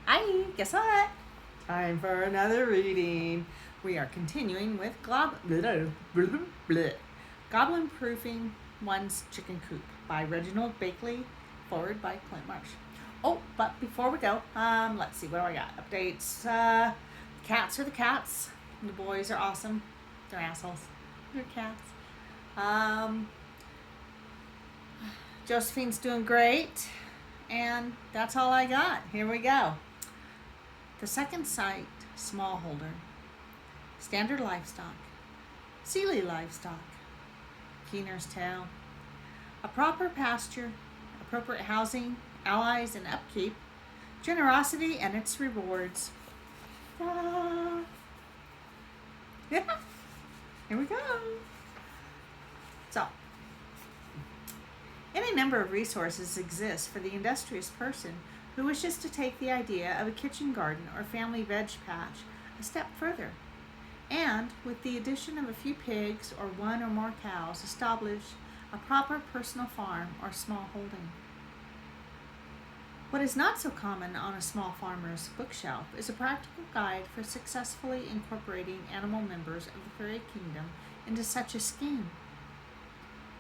Hi, guess what? Time for another reading. We are continuing with Goblin Proofing One's Chicken Coop by Reginald Bakeley, forward by Clint Marsh. Oh, but before we go, let's see, what do I got? Updates. Cats are the cats. The boys are awesome. They're assholes. They're cats. Um, Josephine's doing great. And that's all I got. Here we go. The second site, smallholder, standard livestock, Sealy livestock, Keener's tail, a proper pasture, appropriate housing, allies and upkeep, generosity and its rewards. Yeah, here we go. So, any number of resources exist for the industrious person who wishes to take the idea of a kitchen garden or family veg patch a step further, and, with the addition of a few pigs or one or more cows, establish a proper personal farm or small holding. What is not so common on a small farmer's bookshelf is a practical guide for successfully incorporating animal members of the fairy kingdom into such a scheme.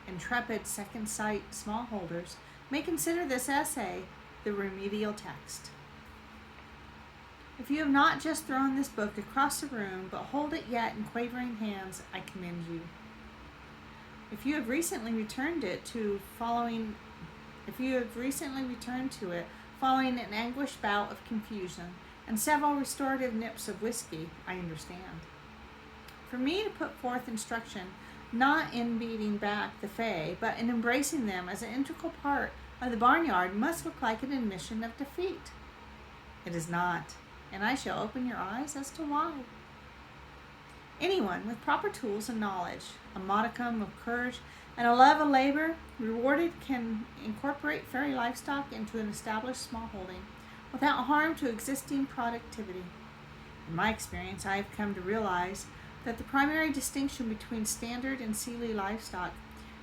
Intrepid second sight smallholders may consider this essay the remedial text. If you have not just thrown this book across the room, but hold it yet in quavering hands, I commend you. If you have recently returned to it following an anguished bout of confusion and several restorative nips of whiskey, I understand. For me to put forth instruction not in beating back the Fae, but in embracing them as an integral part of the barnyard must look like an admission of defeat. It is not, and I shall open your eyes as to why. Anyone with proper tools and knowledge, a modicum of courage, and a love of labor rewarded can incorporate fairy livestock into an established small holding without harm to existing productivity. In my experience, I have come to realize that the primary distinction between standard and Sealy livestock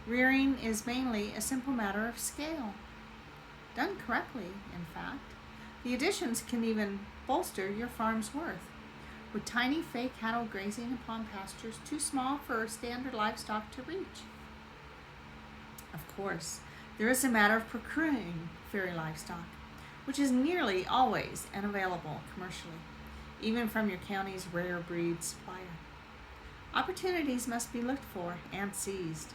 rearing is mainly a simple matter of scale. Done correctly, in fact, the additions can even bolster your farm's worth, with tiny fake cattle grazing upon pastures too small for standard livestock to reach. Of course, there is a matter of procuring fairy livestock, which is nearly always unavailable commercially, even from your county's rare breed supplier. Opportunities must be looked for and seized.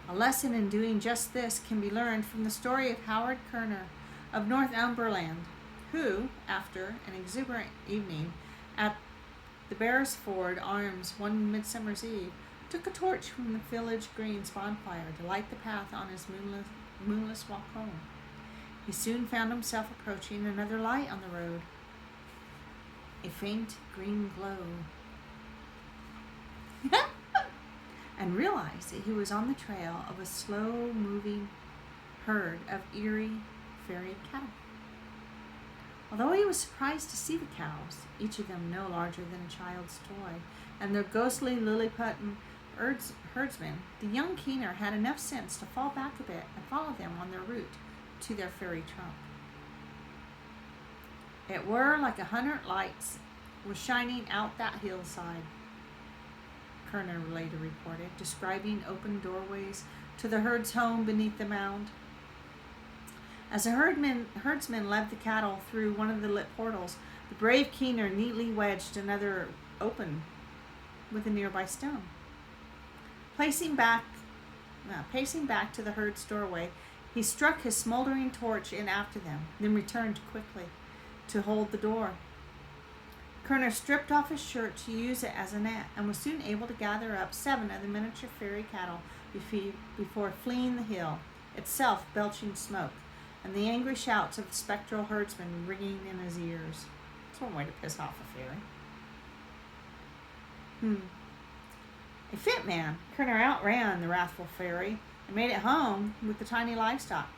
A lesson in doing just this can be learned from the story of Howard Kerner of Northumberland, who, after an exuberant evening at the Beresford Arms one Midsummer's Eve, took a torch from the village green's bonfire to light the path on his moonless walk home. He soon found himself approaching another light on the road, a faint green glow, and realized that he was on the trail of a slow-moving herd of eerie fairy cattle. Although he was surprised to see the cows, each of them no larger than a child's toy, and their ghostly Lilliputian herdsmen, the young Keener had enough sense to fall back a bit and follow them on their route to their fairy trunk. It were like 100 lights were shining out that hillside, Kerner later reported, describing open doorways to the herd's home beneath the mound. As the herdsmen led the cattle through one of the lit portals, the brave Keener neatly wedged another open with a nearby stone. Pacing back to the herd's doorway, he struck his smoldering torch in after them, then returned quickly to hold the door. Kerner stripped off his shirt to use it as a net and was soon able to gather up 7 of the miniature fairy cattle before fleeing the hill, itself belching smoke, and the angry shouts of the spectral herdsman ringing in his ears. That's one way to piss off a fairy. A fit man, Kerner outran the wrathful fairy and made it home with the tiny livestock,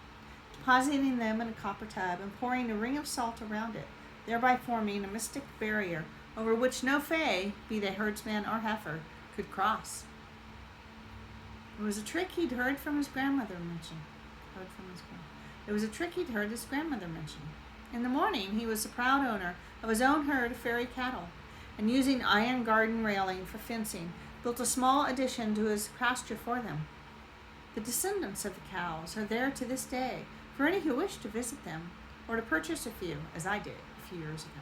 depositing them in a copper tub and pouring a ring of salt around it, thereby forming a mystic barrier over which no fae, be they herdsman or heifer, could cross. It was a trick he'd heard his grandmother mention. In the morning, he was the proud owner of his own herd of fairy cattle, and using iron garden railing for fencing, built a small addition to his pasture for them. The descendants of the cows are there to this day for any who wish to visit them or to purchase a few, as I did a few years ago.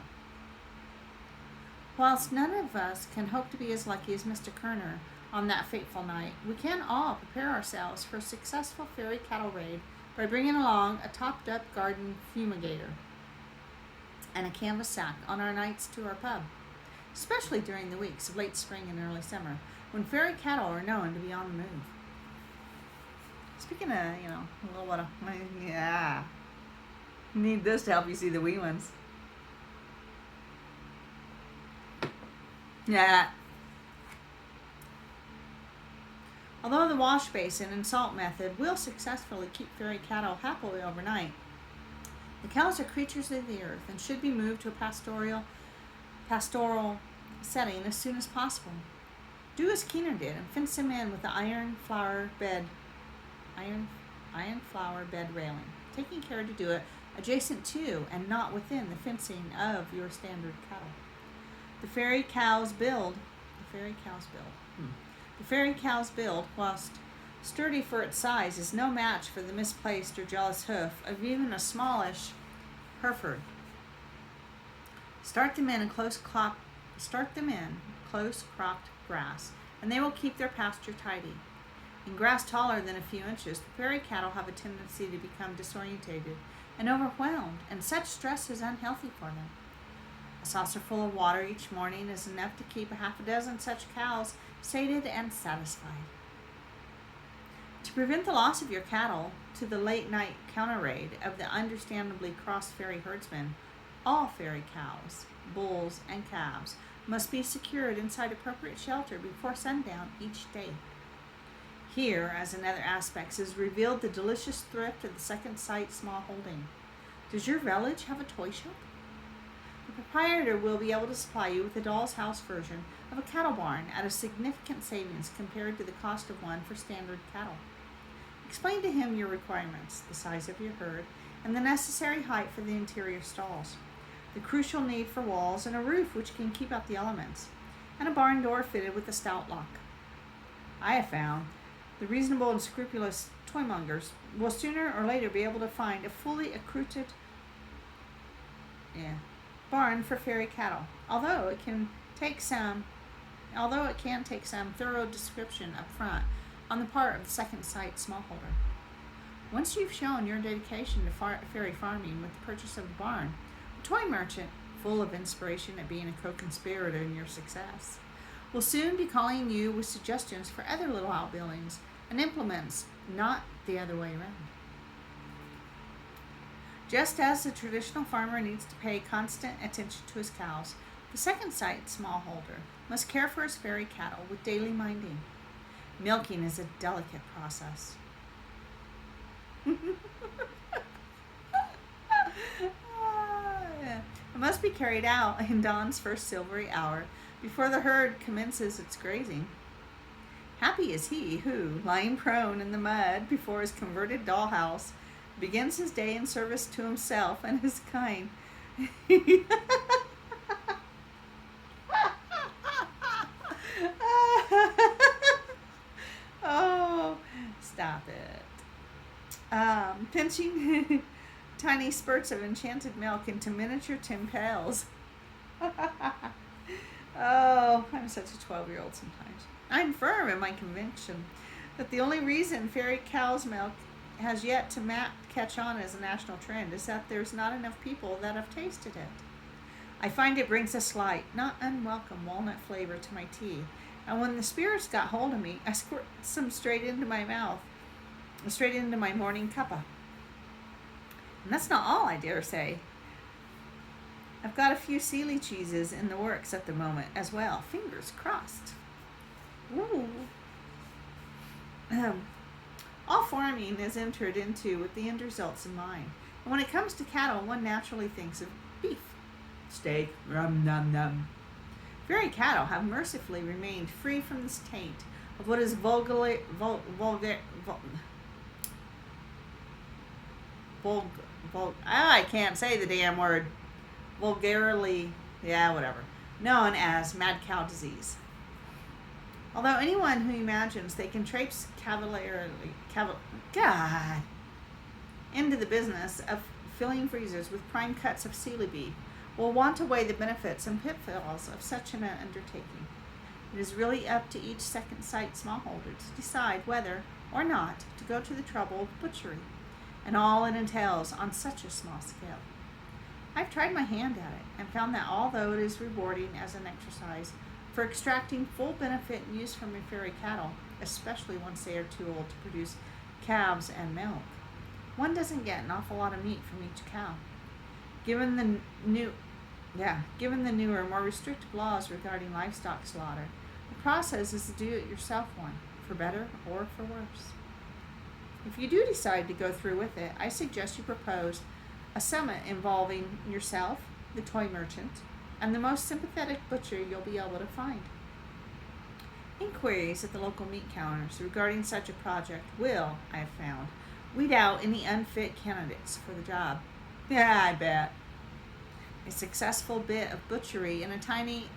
Whilst none of us can hope to be as lucky as Mr. Kerner on that fateful night, we can all prepare ourselves for a successful fairy cattle raid by bringing along a topped-up garden fumigator and a canvas sack on our nights to our pub, especially during the weeks of late spring and early summer, when fairy cattle are known to be on the move. Speaking of, a little bit of, yeah, need this to help you see the wee ones. Yeah. Although the wash basin and salt method will successfully keep fairy cattle happily overnight, the cows are creatures of the earth and should be moved to a pastoral setting as soon as possible. Do as Keener did and fence them in with the iron flower bed railing, taking care to do it adjacent to and not within the fencing of your standard cattle. The fairy cow's build, whilst sturdy for its size, is no match for the misplaced or jealous hoof of even a smallish Hereford. Start them in close cropped grass, and they will keep their pasture tidy. In grass taller than a few inches, the fairy cattle have a tendency to become disorientated and overwhelmed, and such stress is unhealthy for them. A saucerful of water each morning is enough to keep a half a dozen such cows sated and satisfied. To prevent the loss of your cattle to the late night counter raid of the understandably cross fairy herdsmen, all fairy cows, bulls, and calves must be secured inside appropriate shelter before sundown each day. Here, as in other aspects, is revealed the delicious thrift of the second sight small holding. Does your village have a toy shop? The proprietor will be able to supply you with a doll's house version of a cattle barn at a significant savings compared to the cost of one for standard cattle. Explain to him your requirements, the size of your herd, and the necessary height for the interior stalls, the crucial need for walls and a roof which can keep out the elements, and a barn door fitted with a stout lock. I have found the reasonable and scrupulous toymongers will sooner or later be able to find a fully accoutered barn for fairy cattle, although it can take some thorough description up front on the part of the second sight smallholder. Once you've shown your dedication to fairy farming with the purchase of the barn, the toy merchant, full of inspiration at being a co-conspirator in your success, will soon be calling you with suggestions for other little outbuildings and implements, not the other way around. Just as the traditional farmer needs to pay constant attention to his cows, the second sight smallholder must care for his fairy cattle with daily minding. Milking is a delicate process. It must be carried out in dawn's first silvery hour before the herd commences its grazing. Happy is he who, lying prone in the mud before his converted dollhouse, begins his day in service to himself and his kind. Oh, stop it. Pinching tiny spurts of enchanted milk into miniature tin pails. Oh, I'm such a 12-year-old sometimes. I'm firm in my conviction that the only reason fairy cow's milk has yet to catch on as a national trend is that there's not enough people that have tasted it. I find it brings a slight, not unwelcome walnut flavor to my tea, and when the spirits got hold of me, I squirt some straight into my mouth, straight into my morning cuppa. And that's not all, I dare say. I've got a few Sealy cheeses in the works at the moment as well. Fingers crossed. Ooh. All farming is entered into with the end results in mind. And when it comes to cattle, one naturally thinks of beef, steak, rum-num-num. Fairy cattle have mercifully remained free from this taint of what is I can't say the damn word, vulgarly, yeah, whatever, known as mad cow disease. Although anyone who imagines they can traipse God, into the business of filling freezers with prime cuts of Sealy beef will want to weigh the benefits and pitfalls of such an undertaking. It is really up to each second sight smallholder to decide whether or not to go to the trouble of butchery and all it entails on such a small scale. I've tried my hand at it and found that although it is rewarding as an exercise for extracting full benefit and use from your fairy cattle, especially once they are too old to produce calves and milk, one doesn't get an awful lot of meat from each cow. Given the newer, more restrictive laws regarding livestock slaughter, the process is a do-it-yourself one, for better or for worse. If you do decide to go through with it, I suggest you propose a summit involving yourself, the toy merchant, and the most sympathetic butcher you'll be able to find. Inquiries at the local meat counters regarding such a project will, I have found, weed out any unfit candidates for the job. Yeah, I bet. A successful bit of butchery in a tiny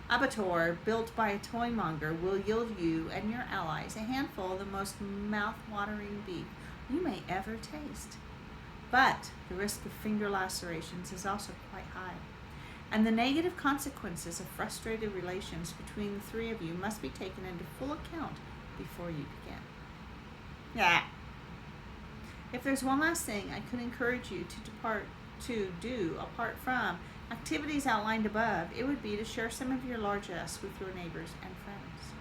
abattoir built by a toy monger will yield you and your allies a handful of the most mouth-watering beef you may ever taste. But the risk of finger lacerations is also quite high, and the negative consequences of frustrated relations between the three of you must be taken into full account before you begin. Yeah. If there's one last thing I could encourage you to do apart from activities outlined above, it would be to share some of your largesse with your neighbors and friends.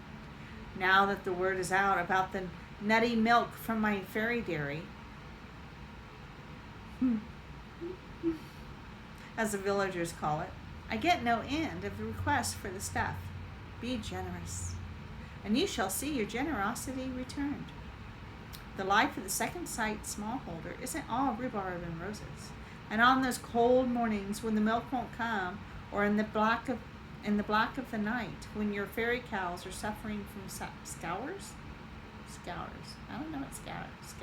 Now that the word is out about the nutty milk from my fairy dairy, as the villagers call it, I get no end of requests for the stuff. Be generous, and you shall see your generosity returned. The life of the second sight smallholder isn't all rhubarb and roses. And on those cold mornings when the milk won't come, or in the black of the night when your fairy cows are suffering from scours. I don't know what scours.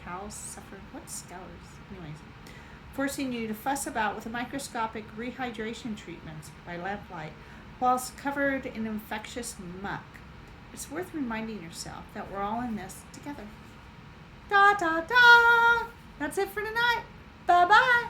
Cows suffer. What's scours? Anyways, forcing you to fuss about with microscopic rehydration treatments by lamplight, whilst covered in infectious muck. It's worth reminding yourself that we're all in this together. Da da da! That's it for tonight. Bye-bye.